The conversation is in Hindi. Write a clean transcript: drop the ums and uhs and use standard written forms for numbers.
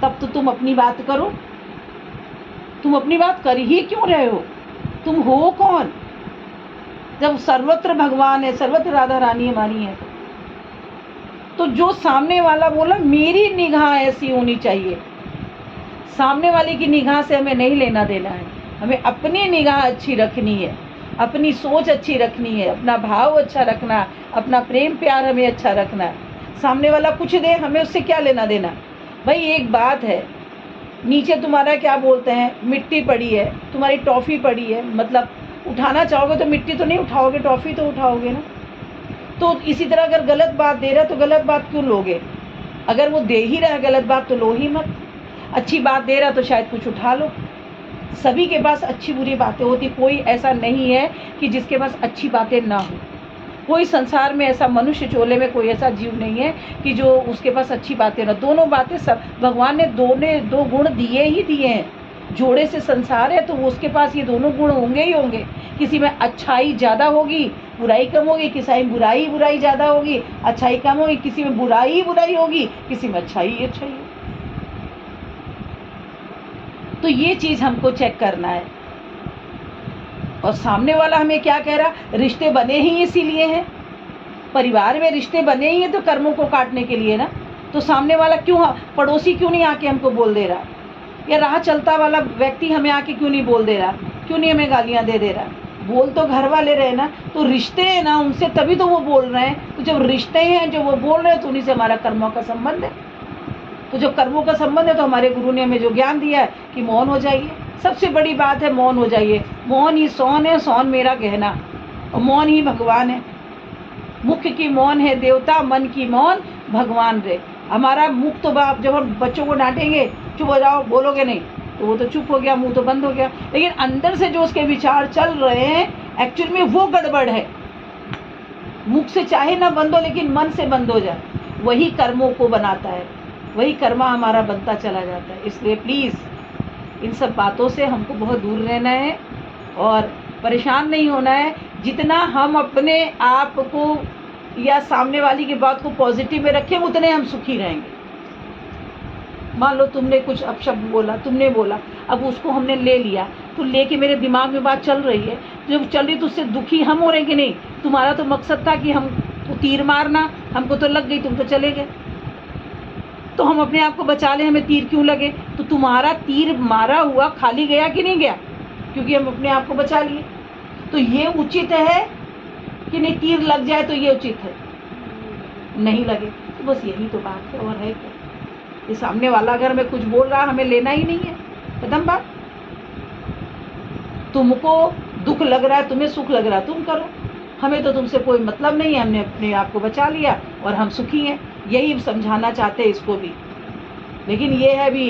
तब तो तुम अपनी बात करो। तुम अपनी बात कर ही क्यों रहे हो? तुम हो कौन? जब सर्वत्र भगवान है, सर्वत्र राधा रानी हमारी है, तो जो सामने वाला बोला मेरी निगाह ऐसी होनी चाहिए, सामने वाले की निगाह से हमें नहीं लेना देना है। हमें अपनी निगाह अच्छी रखनी है, अपनी सोच अच्छी रखनी है, अपना भाव अच्छा रखना, अपना प्रेम प्यार हमें अच्छा रखना है। सामने वाला कुछ दे, हमें उससे क्या लेना देना। भाई एक बात है, नीचे तुम्हारा क्या बोलते हैं, मिट्टी पड़ी है, तुम्हारी टॉफ़ी पड़ी है, मतलब उठाना चाहोगे तो मिट्टी तो नहीं उठाओगे, टॉफ़ी तो उठाओगे ना। तो इसी तरह अगर गलत बात दे रहा है तो गलत बात क्यों लोगे? अगर वो दे ही रहा है गलत बात तो लो ही मत। अच्छी बात दे रहा तो शायद कुछ उठा लो। सभी के पास अच्छी बुरी बातें होती, कोई ऐसा नहीं है कि जिसके पास अच्छी बातें ना हो। कोई संसार में ऐसा मनुष्य चोले में कोई ऐसा जीव नहीं है कि जो उसके पास अच्छी बातें ना। दोनों बातें सब भगवान ने दो गुण दिए ही दिए हैं। जोड़े से संसार है तो उसके पास ये दोनों गुण होंगे ही होंगे। किसी में अच्छाई ज़्यादा होगी, बुराई कम होगी, किसी में बुराई ज़्यादा होगी, अच्छाई कम होगी, किसी में बुराई होगी, किसी में अच्छाई होगी। तो ये चीज़ हमको चेक करना है। और सामने वाला हमें क्या कह रहा, रिश्ते बने ही इसीलिए हैं, परिवार में रिश्ते बने ही हैं तो कर्मों को काटने के लिए ना। तो सामने वाला क्यों, पड़ोसी क्यों नहीं आके हमको बोल दे रहा, या राह चलता वाला व्यक्ति हमें आके क्यों नहीं बोल दे रहा, क्यों नहीं हमें गालियाँ दे रहा। बोल तो घर वाले रहे ना, तो रिश्ते हैं ना उनसे, तभी तो वो बोल रहे हैं। तो जब रिश्ते हैं जो वो बोल रहे हैं तो उन्हीं से हमारा कर्मों का संबंध है। तो जब कर्मों का संबंध है तो हमारे गुरु ने हमें जो ज्ञान दिया है कि मौन हो जाइए। सबसे बड़ी बात है मौन हो जाइए। मौन ही सौन है, सौन मेरा गहना, और मौन ही भगवान है। मुख की मौन है देवता, मन की मौन भगवान रे। हमारा मुख तो बाप, जब हम बच्चों को डांटेंगे चुप हो जाओ, बोलोगे नहीं, तो वो तो चुप हो गया, मुंह तो बंद हो गया। लेकिन अंदर से जो उसके विचार चल रहे हैं एक्चुअल में वो गड़बड़ है। मुख से चाहे ना बंद हो, लेकिन मन से बंद हो जाए, वही कर्मों को बनाता है, वही कर्मा हमारा बनता चला जाता है। इसलिए प्लीज़ इन सब बातों से हमको बहुत दूर रहना है और परेशान नहीं होना है। जितना हम अपने आप को या सामने वाली की बात को पॉजिटिव में रखें, उतने हम सुखी रहेंगे। मान लो तुमने कुछ अपशब्द बोला, तुमने बोला, अब उसको हमने ले लिया, तो लेके मेरे दिमाग में बात चल रही है, जब चल रही तो उससे दुखी हम हो रहे कि नहीं? तुम्हारा तो मकसद था कि हमको तीर मारना, हमको तो लग गई, तुम तो चले गए। तो हम अपने आप को बचा लें, हमें तीर क्यों लगे? तो तुम्हारा तीर मारा हुआ खाली गया कि नहीं गया? क्योंकि हम अपने आप को बचा लिए। तो ये उचित है कि नहीं, तीर लग जाए तो ये उचित है, नहीं लगे तो बस यही तो बात है, और है क्या? ये सामने वाला अगर हमें कुछ बोल रहा, हमें लेना ही नहीं है, खत्म बात। तुमको दुख लग रहा है, तुम्हें सुख लग रहा है, तुम करो, हमें तो तुमसे कोई मतलब नहीं है। हमने अपने आप को बचा लिया और हम सुखी हैं। यही समझाना चाहते हैं इसको भी। लेकिन ये है भी